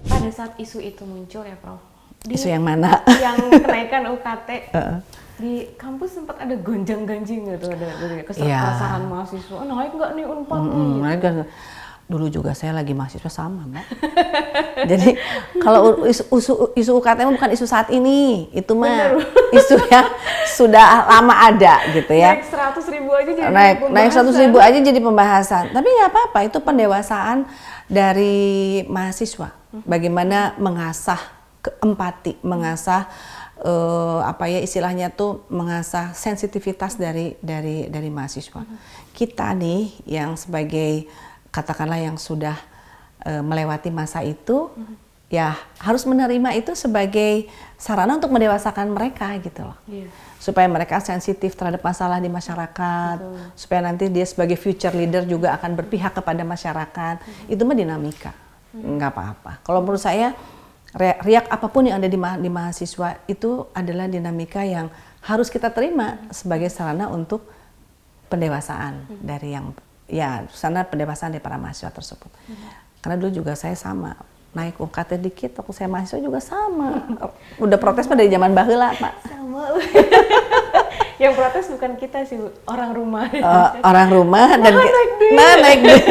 Pada saat isu itu muncul ya Prof, Isu yang mana? yang kenaikan UKT di kampus sempat ada gonjang-ganjing gitu, ada keresahan mahasiswa, naik nggak nih Unpad nih? Gitu. Dulu juga saya lagi mahasiswa sama, Mbak. Jadi kalau isu UKT bukan isu saat ini, itu mah isu yang sudah lama ada gitu ya. Naik 100.000 aja jadi naik 100.000 aja jadi pembahasan. Tapi nggak apa-apa, itu pendewasaan dari mahasiswa. Bagaimana mengasah empati, mengasah istilahnya tuh mengasah sensitivitas dari mahasiswa. Kita nih yang sebagai katakanlah yang sudah melewati masa itu, ya harus menerima itu sebagai sarana untuk mendewasakan mereka gitu loh. Supaya mereka sensitif terhadap masalah di masyarakat, supaya nanti dia sebagai future leader juga akan berpihak kepada masyarakat. Itu mah dinamika, nggak apa-apa. Kalau menurut saya riak apapun yang ada di mahasiswa itu adalah dinamika yang harus kita terima sebagai sarana untuk pendewasaan dari yang sarana pendewasaan dari para mahasiswa tersebut. Karena dulu juga saya sama, naik UKT dikit waktu saya mahasiswa juga sama. Udah protes dari zaman baheula, Pak. Sama. Yang protes bukan kita sih, Bu, orang rumah. Orang rumah dan naik duit.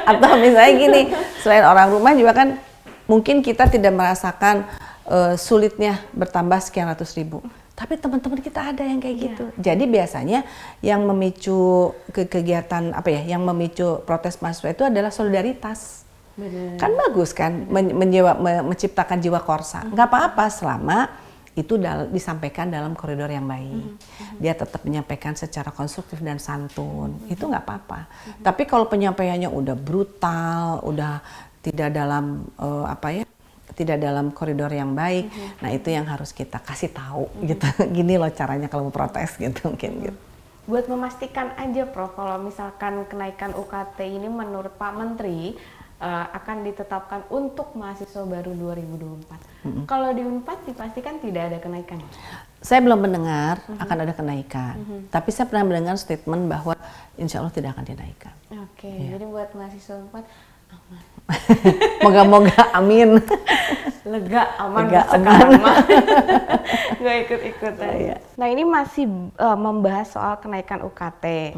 Atau misalnya gini, selain orang rumah juga kan mungkin kita tidak merasakan sulitnya bertambah sekian ratus ribu. Tapi teman-teman kita ada yang kayak gitu. Jadi biasanya yang memicu kegiatan yang memicu protes mahasiswa itu adalah solidaritas. Bener. Kan bagus kan menciptakan jiwa korsa. Nggak apa-apa selama itu disampaikan dalam koridor yang baik. Dia tetap menyampaikan secara konstruktif dan santun. Itu nggak apa-apa. Tapi kalau penyampaiannya udah brutal, udah tidak dalam tidak dalam koridor yang baik, nah itu yang harus kita kasih tahu gitu. Gini loh caranya kalau mau protes gitu mungkin gitu. Buat memastikan aja Prof, kalau misalkan kenaikan UKT ini menurut Pak Menteri akan ditetapkan untuk mahasiswa baru 2024. Kalau di Unpad dipastikan tidak ada kenaikan. Saya belum mendengar akan ada kenaikan, tapi saya pernah mendengar statement bahwa insya Allah tidak akan dinaikkan. Oke, jadi buat mahasiswa Unpad aman. Moga-moga amin. Lega, aman, nggak ikut-ikutan. Nah ini masih membahas soal kenaikan UKT.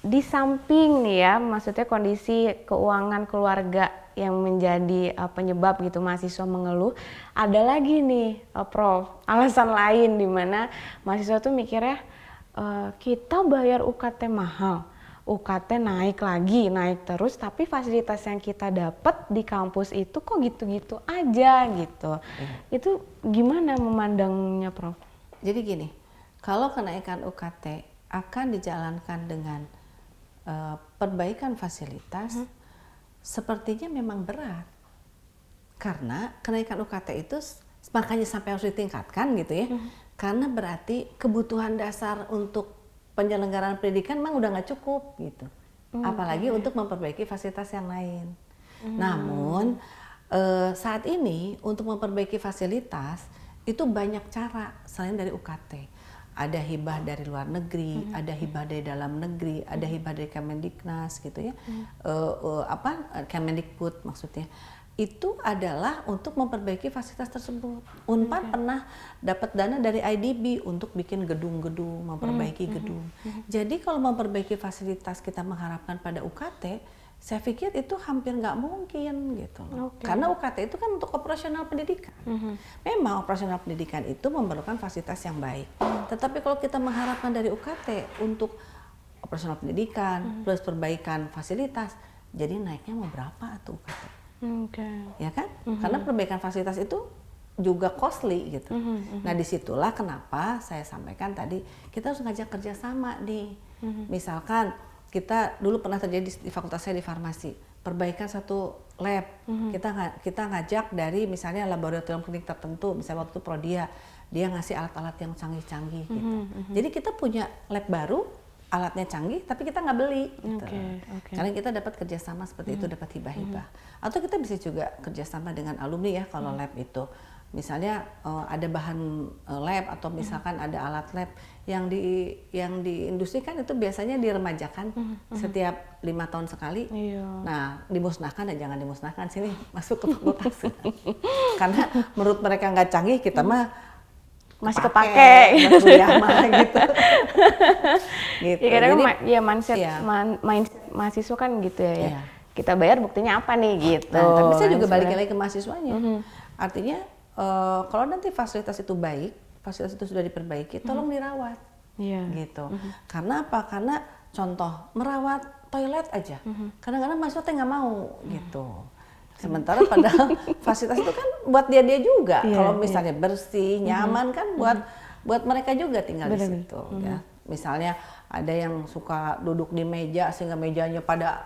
Di samping nih ya, maksudnya kondisi keuangan keluarga yang menjadi penyebab gitu mahasiswa mengeluh, ada lagi nih Prof, alasan lain di mana mahasiswa tuh mikirnya kita bayar UKT mahal, UKT naik terus, tapi fasilitas yang kita dapat di kampus itu kok gitu-gitu aja gitu. Itu gimana memandangnya Prof? Jadi gini, kalau kenaikan UKT akan dijalankan dengan perbaikan fasilitas, sepertinya memang berat. Karena kenaikan UKT itu makanya sampai harus ditingkatkan gitu ya. Karena berarti kebutuhan dasar untuk penyelenggaraan pendidikan memang udah nggak cukup gitu, apalagi untuk memperbaiki fasilitas yang lain. Namun saat ini untuk memperbaiki fasilitas itu banyak cara selain dari UKT. Ada hibah dari luar negeri, ada hibah dari dalam negeri, ada hibah dari Kemendiknas gitu ya, Kemendikbud maksudnya. Itu adalah untuk memperbaiki fasilitas tersebut. Unpad pernah dapat dana dari IDB untuk bikin gedung-gedung, memperbaiki gedung. Jadi kalau memperbaiki fasilitas kita mengharapkan pada UKT, saya pikir itu hampir nggak mungkin gitu loh. Karena UKT itu kan untuk operasional pendidikan. Memang operasional pendidikan itu memerlukan fasilitas yang baik. Tetapi kalau kita mengharapkan dari UKT untuk operasional pendidikan plus perbaikan fasilitas, jadi naiknya mau berapa tuh UKT? Ya kan? Karena perbaikan fasilitas itu juga costly gitu. Nah disitulah kenapa saya sampaikan tadi kita harus ngajak kerjasama nih. Misalkan kita dulu pernah terjadi di fakultas saya di farmasi, perbaikan satu lab, kita ngajak dari misalnya laboratorium klinik tertentu, misalnya waktu Prodia dia ngasih alat-alat yang canggih-canggih gitu. Jadi kita punya lab baru alatnya canggih tapi kita nggak beli gitu. Oke. Karena kita dapat kerjasama seperti itu, dapat hibah-hibah. Atau kita bisa juga kerjasama dengan alumni ya kalau lab itu. Misalnya ada bahan lab atau misalkan ada alat lab yang di industri kan itu biasanya diremajakan setiap 5 tahun sekali. Nah, dimusnahkan jangan dimusnahkan, sini masuk ke fakultas. Karena menurut mereka nggak canggih, kita mah masih kepake gitu. Ya kadang mindset mahasiswa kan gitu ya. Kita bayar buktinya apa nih gitu. Nah, tapi saya juga balik lagi ke mahasiswanya. Artinya kalau nanti fasilitas itu baik, fasilitas itu sudah diperbaiki, tolong dirawat. Gitu. Karena apa? Karena contoh merawat toilet aja. Kadang-kadang mahasiswa nggak mau gitu. Sementara padahal fasilitas itu kan buat dia juga. Kalau misalnya bersih, nyaman kan buat mereka juga tinggal di situ. Ya. Misalnya ada yang suka duduk di meja sehingga mejanya pada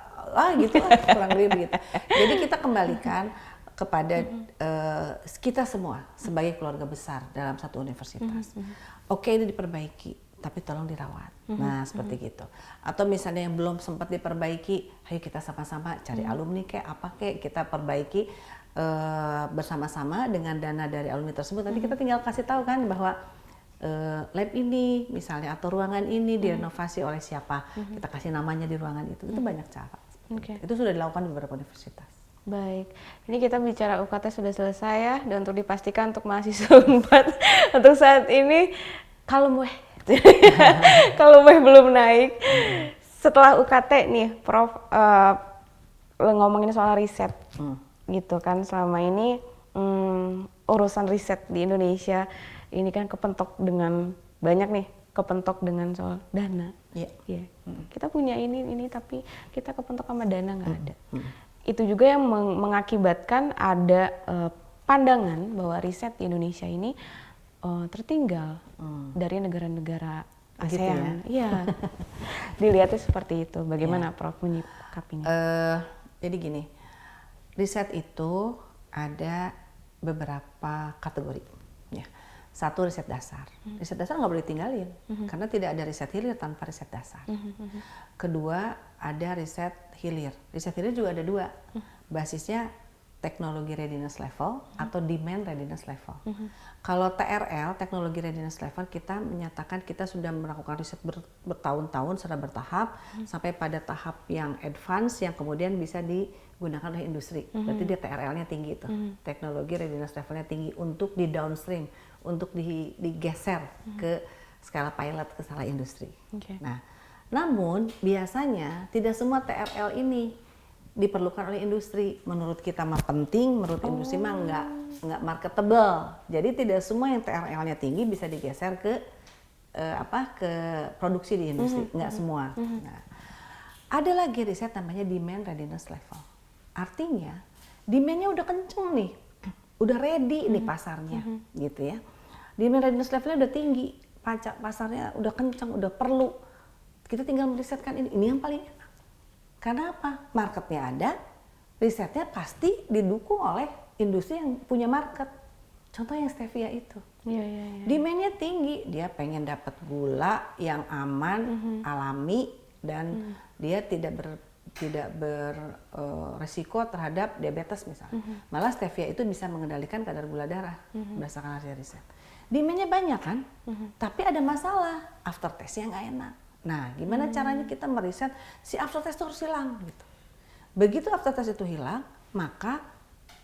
gitu kurang lebih gitu. Jadi kita kembalikan kepada kita semua sebagai keluarga besar dalam satu universitas. Oke, ini diperbaiki, tapi tolong dirawat. Nah, seperti gitu. Atau misalnya yang belum sempat diperbaiki, ayo kita sama-sama cari alumni kita perbaiki bersama-sama dengan dana dari alumni tersebut. Nanti kita tinggal kasih tahu kan bahwa lab ini misalnya atau ruangan ini direnovasi oleh siapa. Kita kasih namanya di ruangan itu. Itu banyak cara. Itu sudah dilakukan di beberapa universitas. Baik, ini kita bicara UKT sudah selesai ya, dan untuk dipastikan untuk mahasiswa 4 untuk saat ini kalem weh. Kalau belum naik. Setelah UKT nih, Prof, ngomongin soal riset, gitu kan. Selama ini urusan riset di Indonesia ini kan kepentok dengan banyak nih, kepentok dengan soal dana. Kita punya ini tapi kita kepentok sama dana nggak ada. Itu juga yang mengakibatkan ada pandangan bahwa riset di Indonesia ini tertinggal dari negara-negara ASEAN. Iya. Dilihatnya seperti itu. Bagaimana Prof menyikapinya? Jadi gini, riset itu ada beberapa kategori. Ya. Satu, riset dasar. Riset dasar nggak boleh tinggalin, karena tidak ada riset hilir tanpa riset dasar. Kedua, ada riset hilir. Riset hilir juga ada 2. Basisnya teknologi readiness level atau demand readiness level. Kalau TRL, teknologi readiness level, kita menyatakan kita sudah melakukan riset bertahun-tahun secara bertahap sampai pada tahap yang advance yang kemudian bisa digunakan oleh industri. Berarti dia TRL-nya tinggi itu. Teknologi readiness levelnya tinggi untuk di downstream, untuk digeser ke skala pilot ke skala industri. Nah, namun biasanya tidak semua TRL ini diperlukan oleh industri. Menurut kita mah penting, menurut industri mah nggak marketable. Jadi tidak semua yang TRL-nya tinggi bisa digeser ke ke produksi di industri, nggak semua. Nah, ada lagi riset namanya demand readiness level. Artinya demand-nya udah kenceng nih, udah ready nih pasarnya, gitu ya. Demand readiness level-nya udah tinggi, pasarnya udah kenceng, udah perlu. Kita tinggal merisetkan ini yang paling enak. Karena apa? Marketnya ada, risetnya pasti didukung oleh industri yang punya market. Contoh yang stevia itu. Demand-nya tinggi, dia pengen dapat gula yang aman, alami, dan dia tidak beresiko terhadap diabetes misalnya. Malah stevia itu bisa mengendalikan kadar gula darah berdasarkan hasil riset. Demand-nya banyak kan, tapi ada masalah, aftertaste-nya nggak enak. Nah, gimana caranya kita meriset si aftertaste itu harus hilang gitu. Begitu aftertaste itu hilang, maka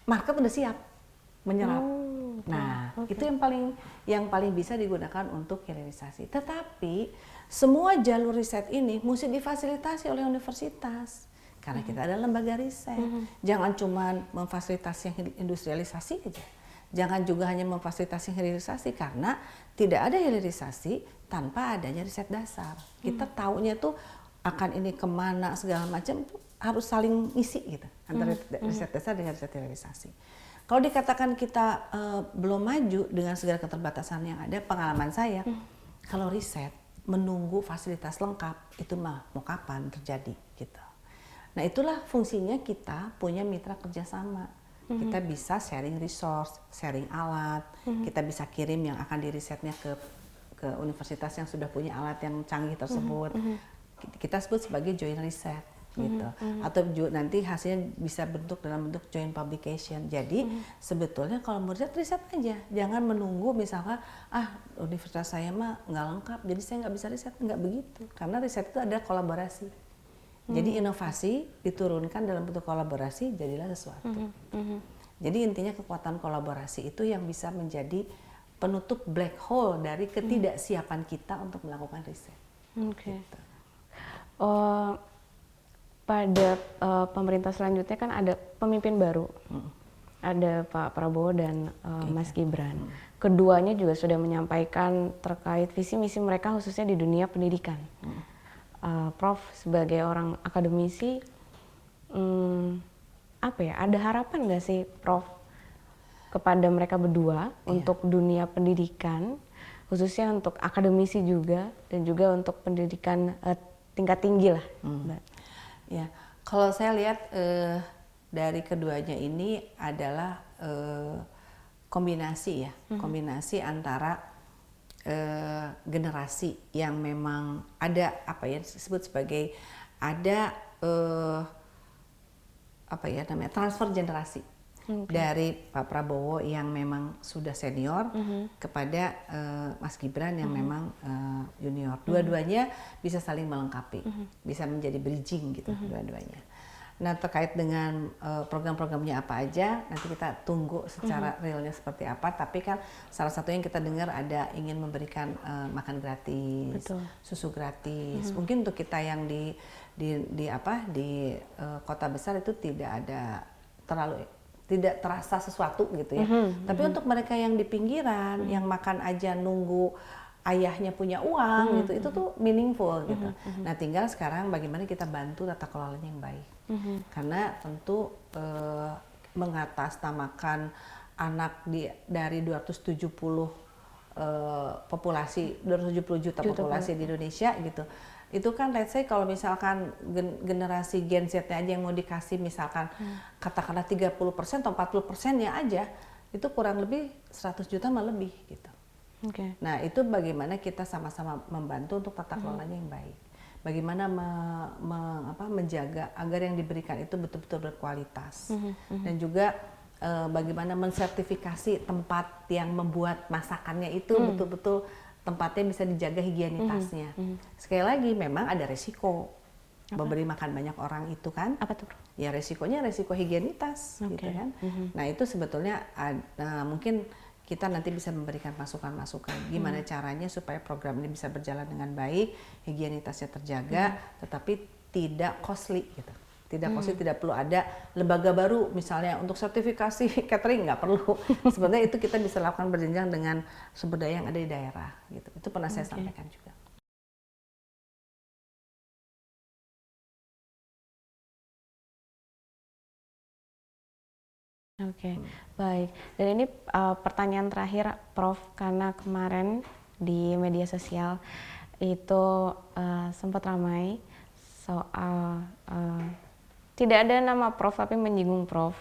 market udah siap menyerap. Itu yang paling bisa digunakan untuk hilirisasi. Tetapi semua jalur riset ini mesti difasilitasi oleh universitas. Karena kita adalah lembaga riset. Jangan cuma memfasilitasi yang industrialisasi aja. Jangan juga hanya memfasilitasi hilirisasi, karena tidak ada hilirisasi tanpa adanya riset dasar. Kita taunya tuh akan ini kemana segala macam itu harus saling isi gitu antara riset dasar dengan riset hilirisasi. Kalau dikatakan kita belum maju dengan segala keterbatasan yang ada, pengalaman saya kalau riset menunggu fasilitas lengkap itu mah mau kapan terjadi gitu. Nah, itulah fungsinya kita punya mitra kerjasama. Kita bisa sharing resource, sharing alat, kita bisa kirim yang akan dirisetnya ke universitas yang sudah punya alat yang canggih tersebut. kita sebut sebagai joint research gitu, atau nanti hasilnya bisa bentuk dalam bentuk joint publication. Jadi sebetulnya kalau mau riset aja, jangan menunggu misalkan universitas saya mah nggak lengkap, jadi saya nggak bisa riset. Nggak begitu, karena riset itu ada kolaborasi. Jadi inovasi diturunkan dalam bentuk kolaborasi, jadilah sesuatu. Jadi intinya kekuatan kolaborasi itu yang bisa menjadi penutup black hole dari ketidaksiapan kita untuk melakukan riset. Gitu. Pada pemerintah selanjutnya kan ada pemimpin baru, ada Pak Prabowo dan Mas Gibran. Keduanya juga sudah menyampaikan terkait visi misi mereka khususnya di dunia pendidikan. Prof sebagai orang akademisi, ada harapan nggak sih Prof kepada mereka berdua untuk dunia pendidikan, khususnya untuk akademisi juga dan juga untuk pendidikan tingkat tinggi lah, Mbak? Ya, kalau saya lihat dari keduanya ini adalah kombinasi ya, kombinasi antara generasi yang memang ada disebut sebagai ada transfer generasi dari Pak Prabowo yang memang sudah senior kepada Mas Gibran yang memang junior. Dua-duanya bisa saling melengkapi, bisa menjadi bridging gitu dua-duanya. Nah, terkait dengan program-programnya apa aja, nanti kita tunggu secara realnya seperti apa. Tapi kan salah satu yang kita dengar ada ingin memberikan makan gratis, susu gratis. Mungkin untuk kita yang di kota besar itu tidak terasa sesuatu gitu ya. Tapi untuk mereka yang di pinggiran, yang makan aja nunggu ayahnya punya uang gitu, itu tuh meaningful gitu. Nah, tinggal sekarang bagaimana kita bantu tata kelolanya yang baik. Karena tentu mengatasnamakan anak dari 270 juta populasi di Indonesia gitu. Itu kan let's say kalau misalkan generasi Gen Z-nya aja yang mau dikasih misalkan katakanlah 30% atau 40%-nya aja, itu kurang lebih 100 juta malah lebih gitu. Nah, itu bagaimana kita sama-sama membantu untuk tata kelolanya yang baik. Bagaimana menjaga agar yang diberikan itu betul-betul berkualitas. Dan juga bagaimana mensertifikasi tempat yang membuat masakannya itu betul-betul tempatnya bisa dijaga higienitasnya. Sekali lagi memang ada resiko memberi makan banyak orang itu kan. Apa tuh? Ya resikonya resiko higienitas gitu kan. Nah, itu sebetulnya mungkin kita nanti bisa memberikan masukan-masukan gimana caranya supaya program ini bisa berjalan dengan baik, higienitasnya terjaga, tetapi tidak costly gitu. Tidak costly, tidak perlu ada lembaga baru misalnya untuk sertifikasi catering, nggak perlu. Sebenarnya itu kita bisa lakukan berjenjang dengan sumber daya yang ada di daerah gitu. Itu pernah saya sampaikan juga. Baik. Dan ini pertanyaan terakhir, Prof, karena kemarin di media sosial itu sempat ramai soal tidak ada nama Prof tapi menyinggung Prof.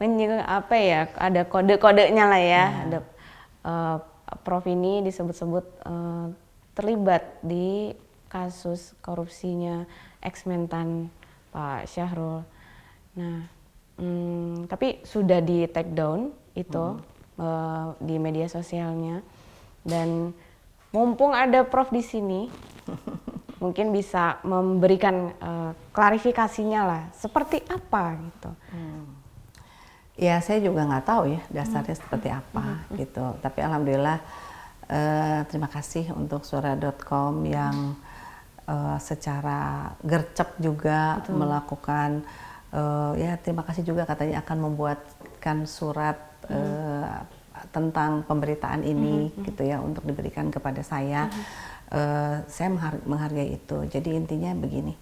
Menyinggung ada kode-kodenya lah ya. Ada Prof ini disebut-sebut terlibat di kasus korupsinya ex-Mentan Pak Syahrul. Nah, tapi sudah di take down itu di media sosialnya, dan mumpung ada Prof di sini mungkin bisa memberikan klarifikasinya lah seperti apa gitu. Ya, saya juga nggak tahu ya dasarnya seperti apa gitu. Tapi alhamdulillah terima kasih untuk suara.com yang secara gercep juga melakukan ya, terima kasih juga katanya akan membuatkan surat tentang pemberitaan ini gitu ya untuk diberikan kepada saya. Saya menghargai itu. Jadi intinya begini,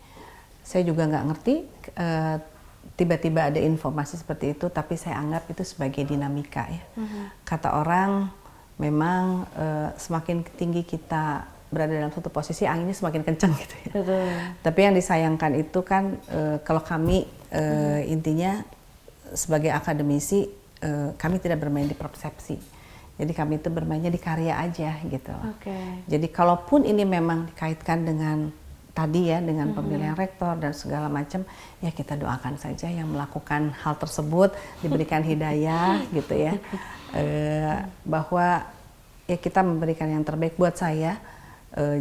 saya juga nggak ngerti tiba-tiba ada informasi seperti itu, tapi saya anggap itu sebagai dinamika ya. Kata orang memang semakin tinggi kita berada dalam suatu posisi, anginnya semakin kencang gitu ya. Tapi yang disayangkan itu kan kalau kami intinya sebagai akademisi kami tidak bermain di persepsi. Jadi kami itu bermainnya di karya aja gitu loh. Oke. Jadi kalaupun ini memang dikaitkan dengan tadi ya, dengan pemilihan rektor dan segala macam, ya kita doakan saja yang melakukan hal tersebut diberikan hidayah gitu ya, bahwa ya kita memberikan yang terbaik. Buat saya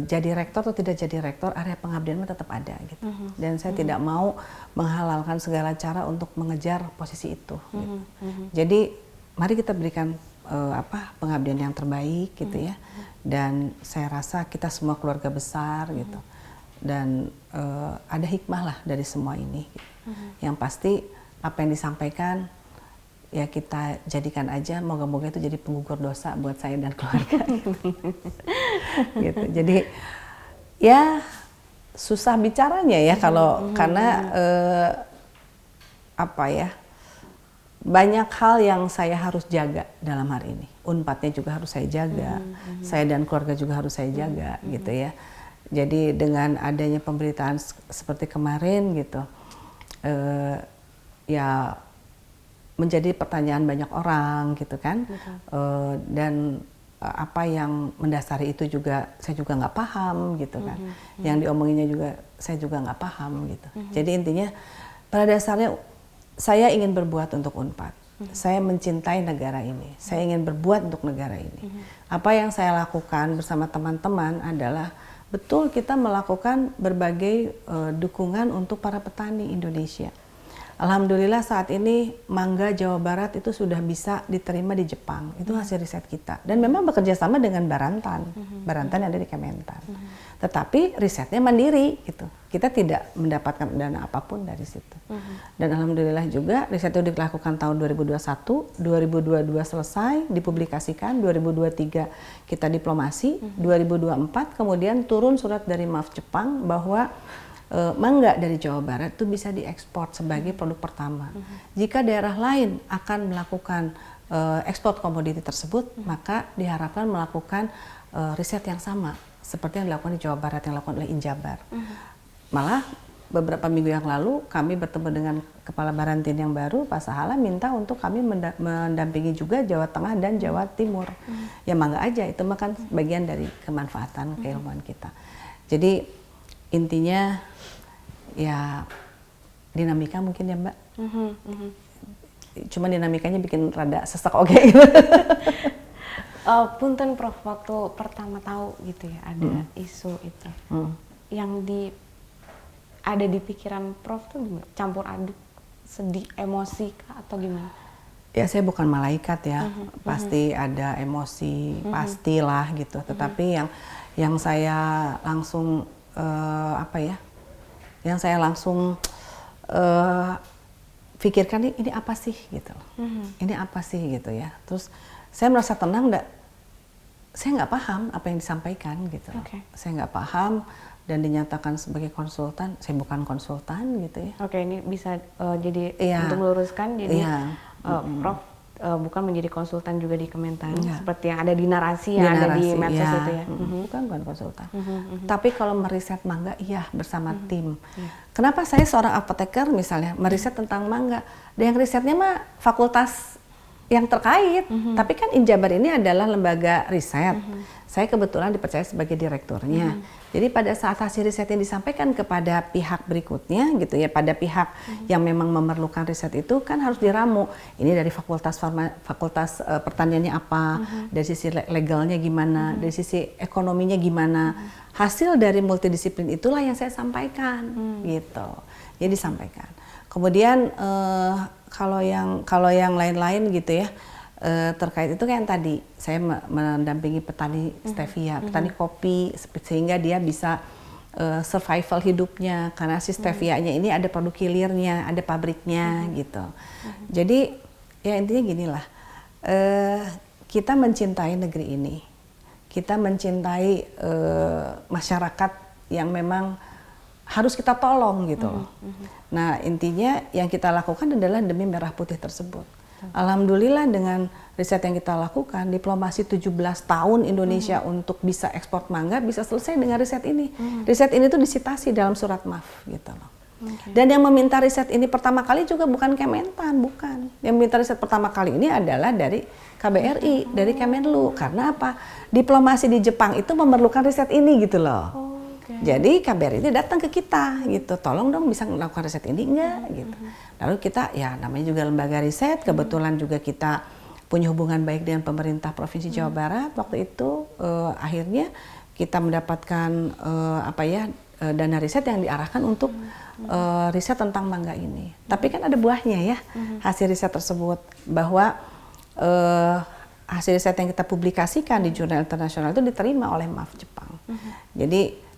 jadi rektor atau tidak jadi rektor, area pengabdian tetap ada gitu. Dan saya tidak mau menghalalkan segala cara untuk mengejar posisi itu. Gitu. Jadi mari kita berikan pengabdian yang terbaik gitu ya. Dan saya rasa kita semua keluarga besar gitu. Dan ada hikmah lah dari semua ini. Gitu. Yang pasti apa yang disampaikan ya kita jadikan aja, moga-moga itu jadi penggugur dosa buat saya dan keluarga. Gitu. Jadi ya susah bicaranya ya kalau karena banyak hal yang saya harus jaga dalam hari ini. Unpadnya juga harus saya jaga, saya dan keluarga juga harus saya jaga gitu ya. Jadi dengan adanya pemberitaan seperti kemarin gitu, ya menjadi pertanyaan banyak orang gitu kan, dan apa yang mendasari itu juga saya juga nggak paham gitu kan, yang diomonginnya juga saya juga nggak paham gitu. Jadi intinya pada dasarnya saya ingin berbuat untuk Unpad, saya mencintai negara ini, saya ingin berbuat untuk negara ini. Apa yang saya lakukan bersama teman-teman adalah betul kita melakukan berbagai dukungan untuk para petani Indonesia. Alhamdulillah saat ini mangga Jawa Barat itu sudah bisa diterima di Jepang. Itu hasil riset kita. Dan memang bekerja sama dengan Barantan. Barantan yang ada di Kementan. Tetapi risetnya mandiri gitu. Kita tidak mendapatkan dana apapun dari situ. Dan alhamdulillah juga riset itu dilakukan tahun 2021, 2022 selesai, dipublikasikan, 2023 kita diplomasi, 2024 kemudian turun surat dari MAF Jepang bahwa mangga dari Jawa Barat itu bisa diekspor sebagai produk pertama. Jika daerah lain akan melakukan ekspor komoditi tersebut, maka diharapkan melakukan riset yang sama seperti yang dilakukan di Jawa Barat, yang dilakukan oleh Injabar. Malah beberapa minggu yang lalu kami bertemu dengan Kepala Barantin yang baru, Pak Sahala, minta untuk kami mendampingi juga Jawa Tengah dan Jawa Timur. Ya mangga aja, itu makan bagian dari kemanfaatan keilmuan kita. Jadi intinya ya dinamika mungkin ya Mbak. Cuma dinamikanya bikin rada sesek oke. Punten Prof, waktu pertama tahu gitu ya ada isu itu, yang ada di pikiran Prof tuh gimana? Campur aduk, sedih, emosi kah, atau gimana? Ya saya bukan malaikat ya, pasti ada emosi, pastilah gitu. Tetapi yang saya langsung yang saya langsung pikirkan ini apa sih gitu loh. Ini apa sih gitu ya. Terus saya merasa tenang, saya nggak paham apa yang disampaikan gitu loh. Saya nggak paham dan dinyatakan sebagai konsultan, saya bukan konsultan gitu ya. Ini bisa jadi untuk meluruskan, jadi Prof bukan menjadi konsultan juga di Kementan, seperti yang ada di narasi yang ada di medsos itu ya. Bukan konsultan. Tapi kalau meriset mangga, iya bersama tim. Kenapa saya seorang apoteker misalnya meriset tentang mangga? Dan yang risetnya mah fakultas yang terkait. Tapi kan Injabar ini adalah lembaga riset. Saya kebetulan dipercaya sebagai direkturnya. Jadi pada saat hasil riset yang disampaikan kepada pihak berikutnya gitu ya, pada pihak yang memang memerlukan riset itu kan harus diramu. Ini dari fakultas pertaniannya apa, dari sisi legalnya gimana, dari sisi ekonominya gimana. Hasil dari multidisiplin itulah yang saya sampaikan gitu. Ya disampaikan. Kemudian kalau yang lain-lain gitu ya, terkait itu kan tadi saya mendampingi petani stevia, petani kopi, sehingga dia bisa survival hidupnya karena si stevianya ini ada produk hilirnya, ada pabriknya gitu. Jadi ya intinya ginilah, kita mencintai negeri ini, kita mencintai masyarakat yang memang harus kita tolong gitu loh. Nah intinya yang kita lakukan adalah demi merah putih tersebut. Alhamdulillah dengan riset yang kita lakukan, diplomasi 17 tahun Indonesia untuk bisa ekspor mangga bisa selesai dengan riset ini. Riset ini tuh disitasi dalam surat MAF gitu loh. Dan yang meminta riset ini pertama kali juga bukan Kementan, bukan. Yang meminta riset pertama kali ini adalah dari KBRI, dari Kemenlu. Karena apa? Diplomasi di Jepang itu memerlukan riset ini gitu loh. Jadi KBRI ini datang ke kita gitu, tolong dong bisa melakukan riset ini enggak gitu. Lalu kita ya namanya juga lembaga riset, kebetulan juga kita punya hubungan baik dengan pemerintah Provinsi Jawa Barat waktu itu, akhirnya kita mendapatkan dana riset yang diarahkan untuk riset tentang mangga ini. Tapi kan ada buahnya ya, hasil riset tersebut, bahwa hasil riset yang kita publikasikan di jurnal internasional itu diterima oleh MAF Jepang. Jadi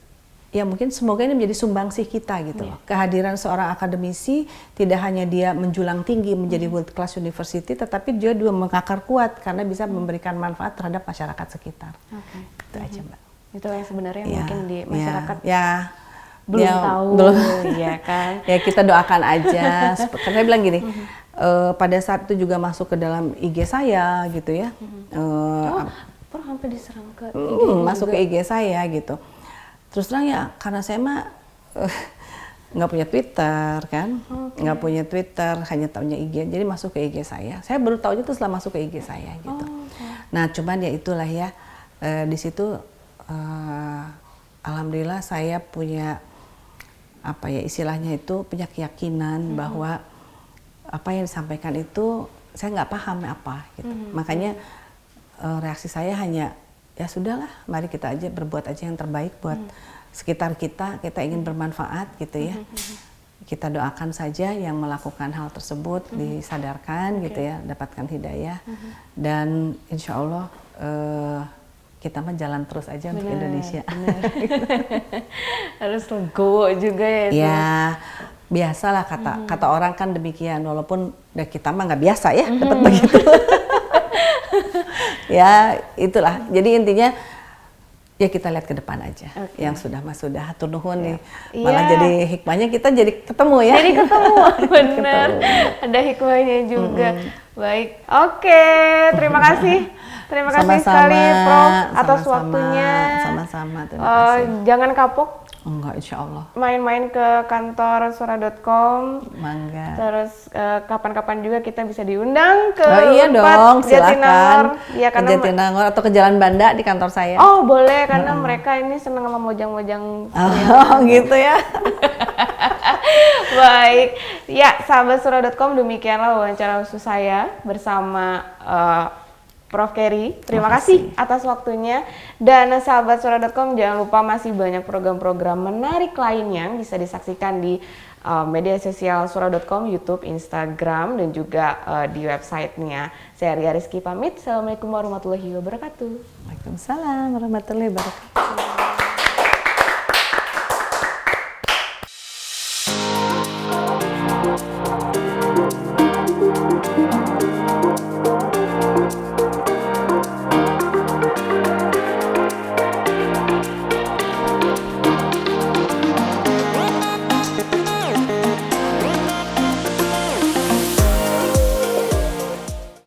ya mungkin semoga ini menjadi sumbangsih kita gitu loh. Kehadiran seorang akademisi tidak hanya dia menjulang tinggi menjadi world class university, tetapi dia juga mengakar kuat karena bisa memberikan manfaat terhadap masyarakat sekitar. Itu aja Mbak. Itu yang sebenarnya mungkin di masyarakat belum tahu, ya kan? Ya kita doakan aja. Karena saya bilang gini, pada saat itu juga masuk ke dalam IG saya gitu ya. Sampai diserang ke masuk ke IG saya gitu. Terus terang ya, karena saya mah nggak punya Twitter kan, nggak punya Twitter, hanya tahunya IG, jadi masuk ke IG saya. Saya baru tahunya tuh setelah masuk ke IG saya gitu. Nah, cuman ya itulah ya, di situ alhamdulillah saya punya istilahnya itu punya keyakinan bahwa apa yang disampaikan itu saya nggak paham apa gitu. Makanya reaksi saya hanya ya sudahlah, mari kita aja berbuat aja yang terbaik buat sekitar kita ingin bermanfaat gitu ya. Kita doakan saja yang melakukan hal tersebut disadarkan gitu ya, dapatkan hidayah, dan insya Allah kita mah jalan terus aja untuk Indonesia. Harus legowo juga ya. Ya biasalah kata orang kan demikian, walaupun kita mah nggak biasa ya dapat begitu. Ya itulah, jadi intinya ya kita lihat ke depan aja. Yang sudah mas sudah, hatur nuhun nih, malah jadi hikmahnya kita jadi ketemu ya. Jadi ketemu, benar. Ada hikmahnya juga. Baik, terima kasih sekali Prof atas waktunya. Sama-sama, terima kasih. Jangan kapok. Enggak, insya Allah. Main-main ke kantor sura.com. Mangga. Terus kapan-kapan juga kita bisa diundang ke iya dong, silakan. Ya, ke Jatinangor atau ke Jalan Banda di kantor saya. Oh boleh, karena mereka ini senang sama mojang-mojang. Oh gitu ya. Baik, ya sahabat sura.com, demikianlah wawancara khusus saya bersama Prof. Kerry. Terima kasih atas waktunya. Dan sahabat sura.com, jangan lupa masih banyak program-program menarik lainnya yang bisa disaksikan di media sosial sura.com, YouTube, Instagram, dan juga di websitenya. Saya Ria Rizky pamit. Assalamualaikum warahmatullahi wabarakatuh. Waalaikumsalam warahmatullahi wabarakatuh.